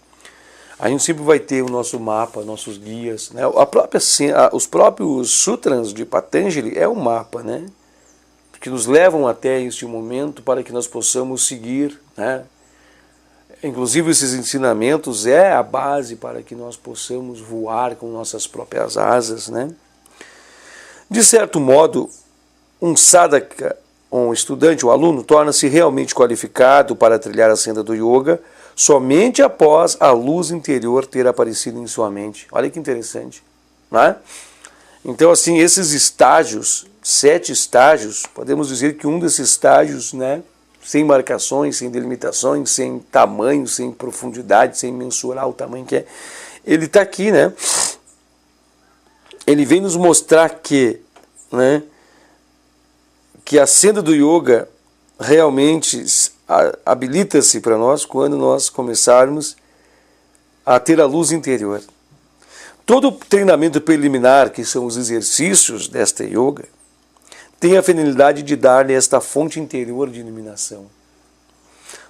A gente sempre vai ter o nosso mapa, nossos guias, né? Os próprios sutras de Patanjali é um mapa, né? Que nos levam até este momento para que nós possamos seguir, né? Inclusive esses ensinamentos é a base para que nós possamos voar com nossas próprias asas, né? De certo modo, um sadhaka, um estudante, um aluno, torna-se realmente qualificado para trilhar a senda do yoga somente após a luz interior ter aparecido em sua mente. Olha que interessante, né? Então, assim, esses estágios, 7 estágios, podemos dizer que um desses estágios, né, sem marcações, sem delimitações, sem tamanho, sem profundidade, sem mensurar o tamanho que é, ele está aqui, né? Ele vem nos mostrar que, né, que a senda do yoga realmente habilita-se para nós quando nós começarmos a ter a luz interior. Todo treinamento preliminar, que são os exercícios desta yoga, tem a finalidade de dar-lhe esta fonte interior de iluminação.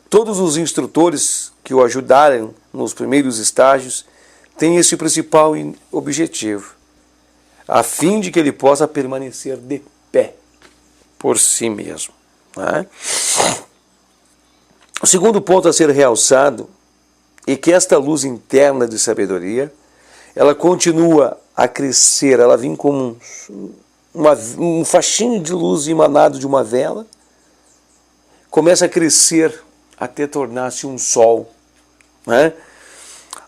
Todos os instrutores que o ajudarem nos primeiros estágios têm esse principal objetivo, a fim de que ele possa permanecer de pé por si mesmo, né? O segundo ponto a ser realçado é que esta luz interna de sabedoria, ela continua a crescer, ela vem como um faixinho de luz emanado de uma vela, começa a crescer até tornar-se um sol, né?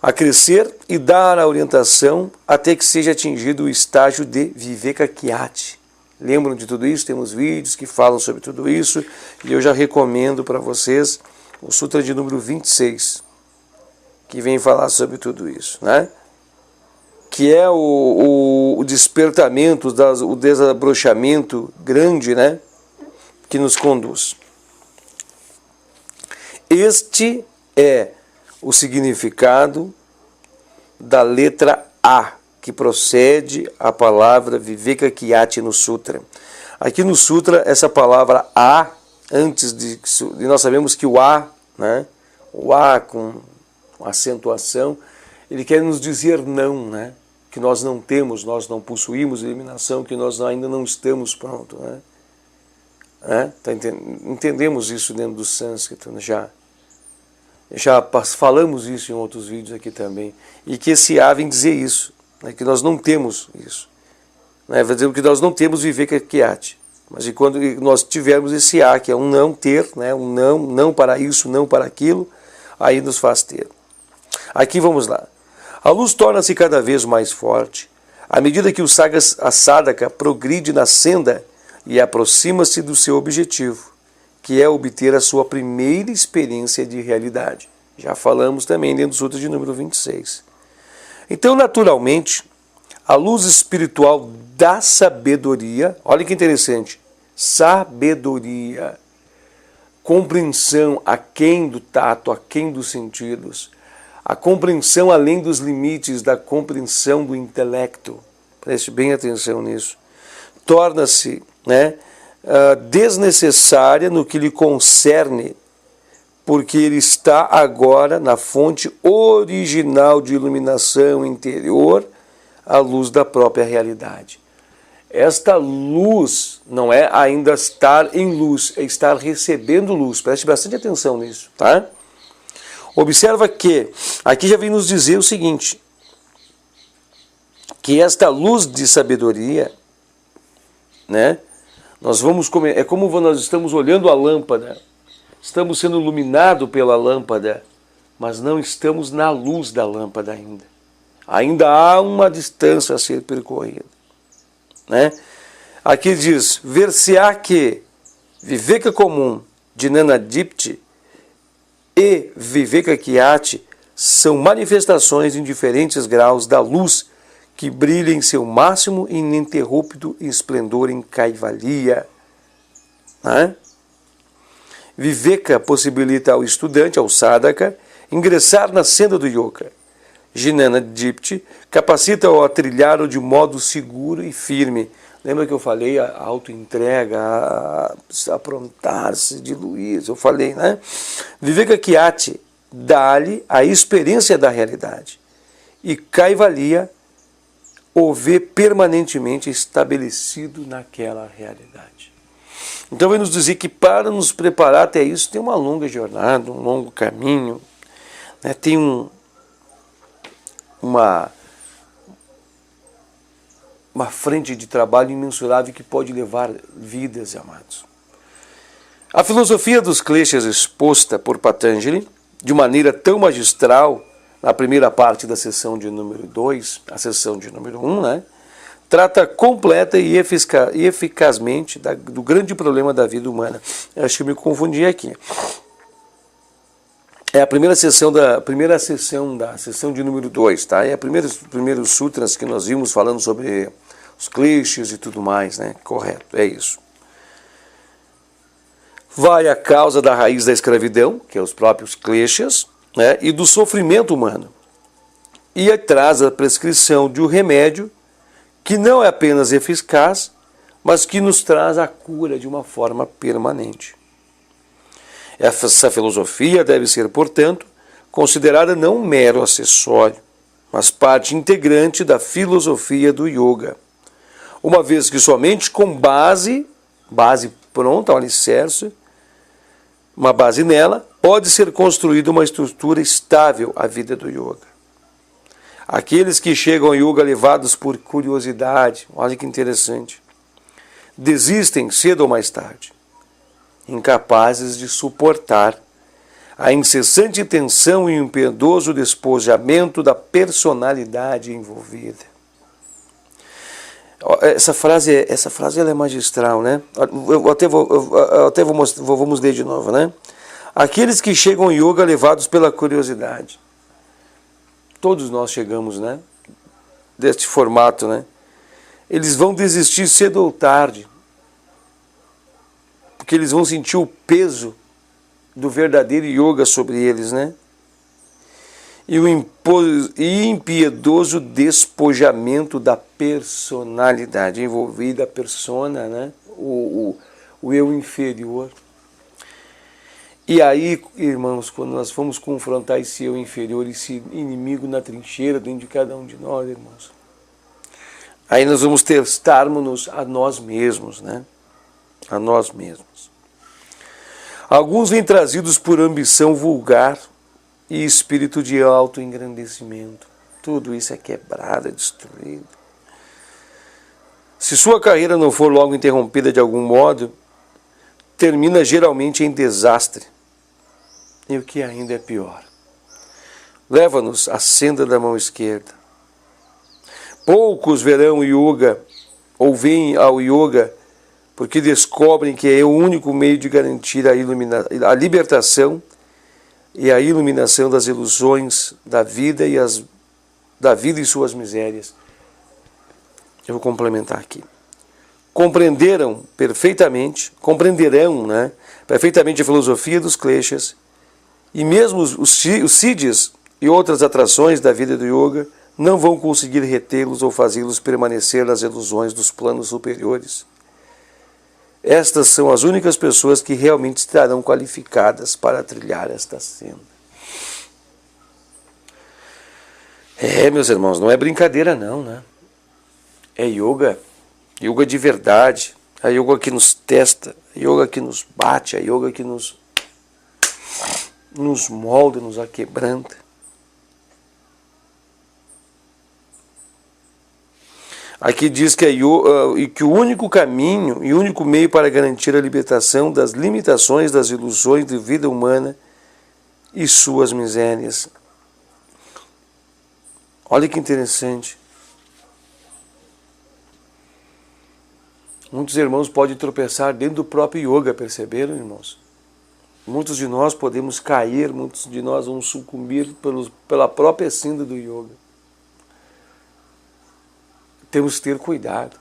A crescer e dar a orientação até que seja atingido o estágio de Viveka Kyati. Lembram de tudo isso? Temos vídeos que falam sobre tudo isso e eu já recomendo para vocês o Sutra de número 26, que vem falar sobre tudo isso, né? Que é o despertamento, o desabrochamento grande, né? Que nos conduz. Este é o significado da letra A, que procede a palavra Viveka Kyati no Sutra. Aqui no Sutra, essa palavra A, antes de nós sabemos que o A, né, o A com acentuação, ele quer nos dizer não, né, que nós não temos, nós não possuímos eliminação, que nós ainda não estamos prontos. Né? Entendemos isso dentro do sânscrito, já falamos isso em outros vídeos aqui também, e que esse A vem dizer isso, né, que nós não temos isso, né, vai dizer que nós não temos Viveka Kyati, mas e quando nós tivermos esse A, que é um não ter, né, um não para isso, não para aquilo, aí nos faz ter. Aqui vamos lá. A luz torna-se cada vez mais forte, à medida que a sadhaka progride na senda e aproxima-se do seu objetivo, que é obter a sua primeira experiência de realidade. Já falamos também dentro do Sutra de número 26. Então, naturalmente, a luz espiritual da sabedoria, olha que interessante, sabedoria, compreensão aquém do tato, aquém dos sentidos, a compreensão além dos limites da compreensão do intelecto, preste bem atenção nisso, torna-se, né, desnecessária no que lhe concerne, porque ele está agora na fonte original de iluminação interior, a luz da própria realidade. Esta luz não é ainda estar em luz, é estar recebendo luz. Preste bastante atenção nisso, tá? Observa que aqui já vem nos dizer o seguinte, que esta luz de sabedoria, né? É como nós estamos olhando a lâmpada, estamos sendo iluminados pela lâmpada, mas não estamos na luz da lâmpada ainda. Ainda há uma distância a ser percorrida, né? Aqui diz, ver-se-á que Viveka comum de Nanadipti e Viveka Kyati são manifestações em diferentes graus da luz que brilha em seu máximo e ininterrupto esplendor em Kaivalya. Né? Viveka possibilita ao estudante, ao sadhaka, ingressar na senda do yoga. Jnana-dipti capacita-o a trilhar-o de modo seguro e firme. Lembra que eu falei a auto-entrega, a aprontar-se, diluir, eu falei, né? Viveka Kyati dá-lhe a experiência da realidade. E Kaivalya o vê permanentemente estabelecido naquela realidade. Então vai nos dizer que para nos preparar até isso tem uma longa jornada, um longo caminho, né? Tem uma frente de trabalho imensurável que pode levar vidas, amados. A filosofia dos kleshas exposta por Patanjali, de maneira tão magistral, na primeira parte da sessão de número 2, a sessão de número 1, né, trata completa e eficazmente do grande problema da vida humana. Eu acho que eu me confundi aqui. É a primeira sessão da sessão de número 2, tá? É os primeiros sutras que nós vimos falando sobre os kleshas e tudo mais, né? Correto, é isso. Vai à causa da raiz da escravidão, que é os próprios kleshas, né? E do sofrimento humano. E traz a prescrição de um remédio que não é apenas eficaz, mas que nos traz a cura de uma forma permanente. Essa filosofia deve ser, portanto, considerada não um mero acessório, mas parte integrante da filosofia do yoga, uma vez que somente com base pronta, um alicerce, uma base nela, pode ser construída uma estrutura estável à vida do yoga. Aqueles que chegam ao yoga levados por curiosidade, olha que interessante, desistem cedo ou mais tarde, incapazes de suportar a incessante tensão e o impiedoso despojamento da personalidade envolvida. Essa frase ela é magistral, né? Vamos ler de novo, né? Aqueles que chegam ao yoga levados pela curiosidade. Todos nós chegamos, né? Deste formato, né? Eles vão desistir cedo ou tarde, porque eles vão sentir o peso do verdadeiro yoga sobre eles, né? E o impiedoso despojamento da personalidade envolvida, a persona, né? O eu inferior. E aí, irmãos, quando nós vamos confrontar esse eu inferior, esse inimigo na trincheira dentro de cada um de nós, irmãos, aí nós vamos testarmos-nos a nós mesmos, né? A nós mesmos. Alguns vêm trazidos por ambição vulgar e espírito de autoengrandecimento. Tudo isso é quebrado, é destruído. Se sua carreira não for logo interrompida de algum modo, termina geralmente em desastre. E o que ainda é pior, leva-nos à senda da mão esquerda. Poucos verão o yoga, ou vêm ao yoga, porque descobrem que é o único meio de garantir a libertação e a iluminação das ilusões da vida e suas misérias. Eu vou complementar aqui. Compreenderão, né, perfeitamente a filosofia dos kleshas, e mesmo os siddhis e outras atrações da vida do yoga não vão conseguir retê-los ou fazê-los permanecer nas ilusões dos planos superiores. Estas são as únicas pessoas que realmente estarão qualificadas para trilhar esta senda. Meus irmãos, não é brincadeira não, né? É yoga de verdade, é yoga que nos testa, é yoga que nos bate, é yoga que nos molda, nos aquebranta. Aqui diz que o único caminho e o único meio para garantir a libertação das limitações, das ilusões de vida humana e suas misérias. Olha que interessante. Muitos irmãos podem tropeçar dentro do próprio yoga, perceberam, irmãos? Muitos de nós podemos cair, muitos de nós vão sucumbir pela própria senda do yoga. Temos que ter cuidado.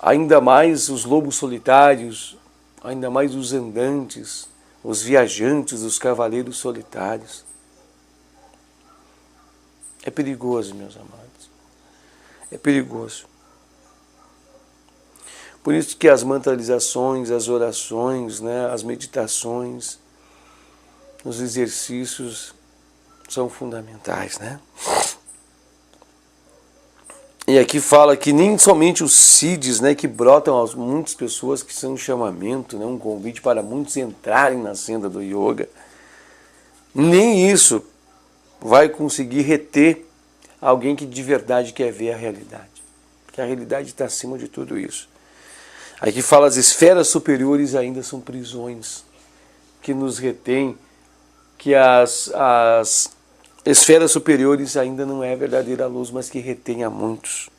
Ainda mais os lobos solitários, ainda mais os andantes, os viajantes, os cavaleiros solitários. É perigoso, meus amados. É perigoso. Por isso que as mentalizações, as orações, né, as meditações, os exercícios são fundamentais, né? E aqui fala que nem somente os siddhis, né, que brotam a muitas pessoas, que são um chamamento, né, um convite para muitos entrarem na senda do yoga, nem isso vai conseguir reter alguém que de verdade quer ver a realidade. Porque a realidade está acima de tudo isso. Aqui fala as esferas superiores ainda são prisões que nos retêm, que as esferas superiores ainda não é a verdadeira luz, mas que retém a muitos.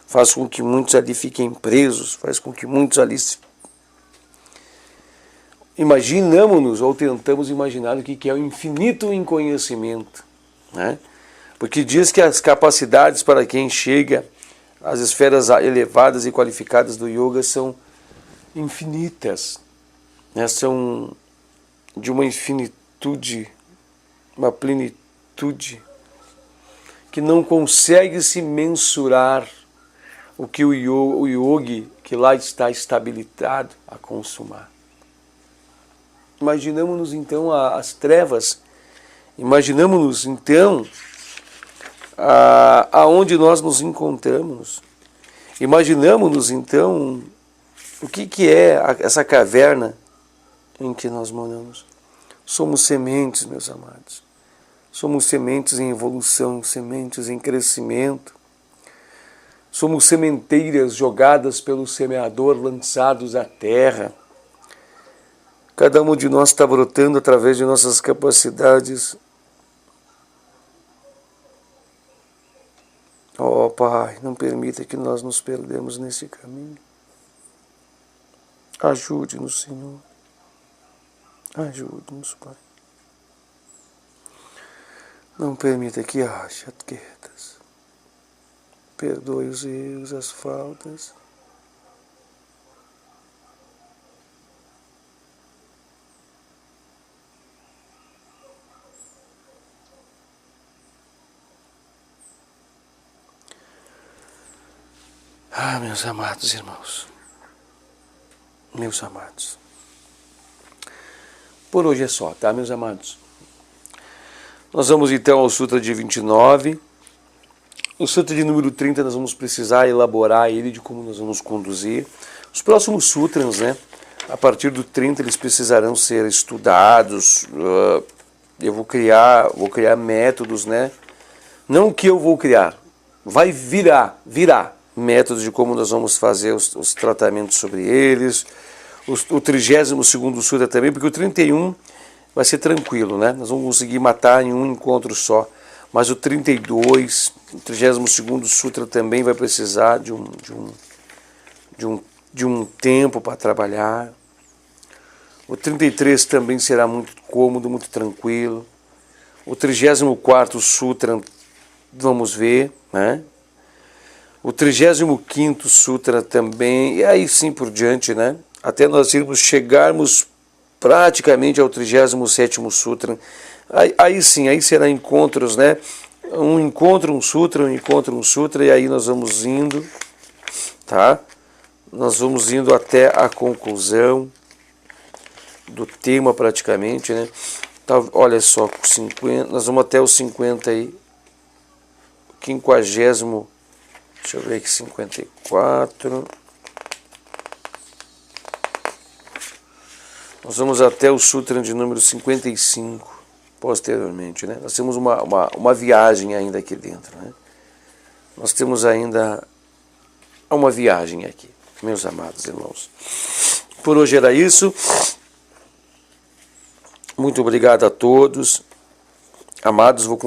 Faz com que muitos ali fiquem presos, faz com que muitos ali imaginamos-nos ou tentamos imaginar o que é o infinito em conhecimento, né? Porque diz que as capacidades para quem chega às esferas elevadas e qualificadas do yoga são infinitas, né? São de uma infinitude, uma plenitude que não consegue se mensurar o que o yogi que lá está estabilizado a consumar. Imaginamos-nos então as trevas, imaginamos-nos então aonde nós nos encontramos, imaginamos-nos então o que é essa caverna em que nós moramos. Somos sementes, meus amados. Somos sementes em evolução, sementes em crescimento. Somos sementeiras jogadas pelo semeador, lançados à terra. Cada um de nós está brotando através de nossas capacidades. Ó Pai, não permita que nós nos perdemos nesse caminho. Ajude-nos, Senhor. Ajude-nos, Pai. Não permita que haja quedas. Perdoe os erros, as faltas. Ah, meus amados irmãos, meus amados, por hoje é só, tá, meus amados? Nós vamos então ao Sutra de 29, o Sutra de número 30 nós vamos precisar elaborar ele de como nós vamos conduzir. Os próximos Sutras, né, a partir do 30 eles precisarão ser estudados, eu vou criar métodos, né, não o que eu vou criar, vai virar métodos de como nós vamos fazer os tratamentos sobre eles, o 32º Sutra também, porque o 31 vai ser tranquilo, né? Nós vamos conseguir matar em um encontro só, mas o 32, o 32º Sutra também vai precisar de um tempo para trabalhar. O 33 também será muito cômodo, muito tranquilo. O 34º Sutra, vamos ver, né? O 35º Sutra também, e aí sim por diante, né? Até nós chegarmos praticamente ao 37º Sutra. Aí sim, aí será encontros, né? Um encontro, um sutra, e aí nós vamos indo, tá? Nós vamos indo até a conclusão do tema praticamente, né? Tá, olha só, 50, nós vamos até o 50 aí, 50º. Deixa eu ver aqui, 54. Nós vamos até o Sutra de número 55, posteriormente, né? Nós temos uma viagem ainda aqui dentro, né? Nós temos ainda uma viagem aqui, meus amados irmãos. Por hoje era isso. Muito obrigado a todos. Amados, vou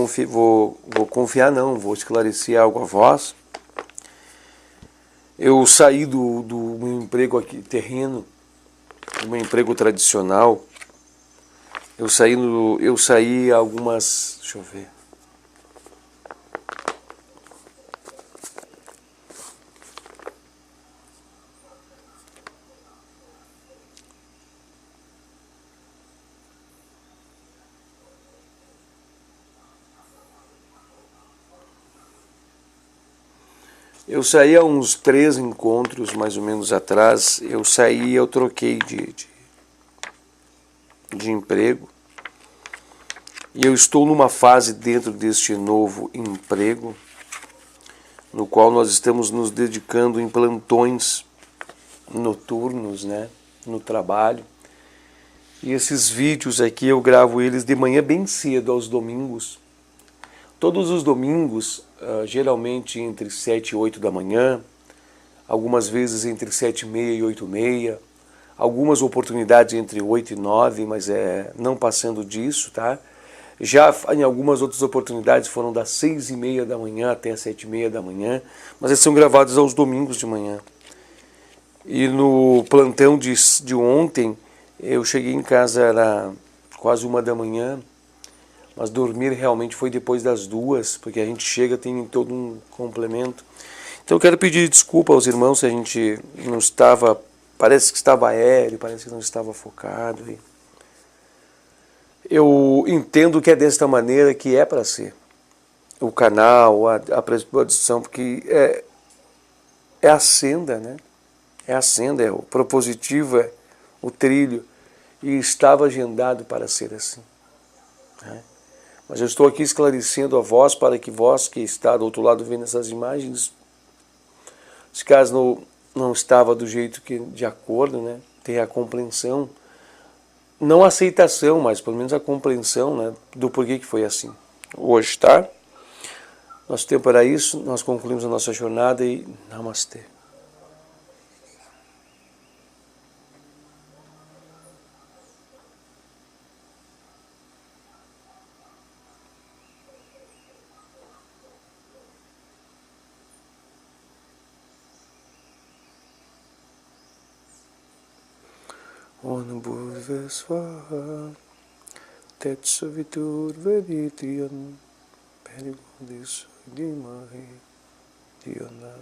esclarecer algo a vós. Eu saí do meu emprego aqui terreno, do meu emprego tradicional. Eu saí algumas, deixa eu ver. Eu saí há uns 3 encontros, mais ou menos, atrás. Eu troquei de emprego. E eu estou numa fase dentro deste novo emprego, no qual nós estamos nos dedicando em plantões noturnos, né, no trabalho. E esses vídeos aqui eu gravo eles de manhã bem cedo, aos domingos. Todos os domingos, geralmente entre 7 e 8 da manhã, algumas vezes entre 7h30 e 8h30, algumas oportunidades entre 8 e 9, mas não passando disso, tá? Já em algumas outras oportunidades foram das 6h30 da manhã até 7h30 da manhã, mas eles são gravados aos domingos de manhã. E no plantão de ontem, eu cheguei em casa, era quase 1 da manhã, mas dormir realmente foi depois das 2, porque a gente chega, tem todo um complemento. Então eu quero pedir desculpa aos irmãos se a gente não estava, parece que estava aéreo, parece que não estava focado. Eu entendo que é desta maneira que é para ser. O canal, a predisposição, porque é a senda, né? É a senda, é o propositivo, é o trilho, e estava agendado para ser assim, né? Mas eu estou aqui esclarecendo a vós, para que vós que está do outro lado vendo essas imagens, se caso não estava do jeito que de acordo, né, tenha a compreensão, não a aceitação, mas pelo menos a compreensão, né, do porquê que foi assim. Hoje, tá? Nosso tempo era isso, nós concluímos a nossa jornada e namastê. Om Bhurvasvaha Tetsaviturveditriyan Bhargo Devaso Dhimahi Dhiyo yo na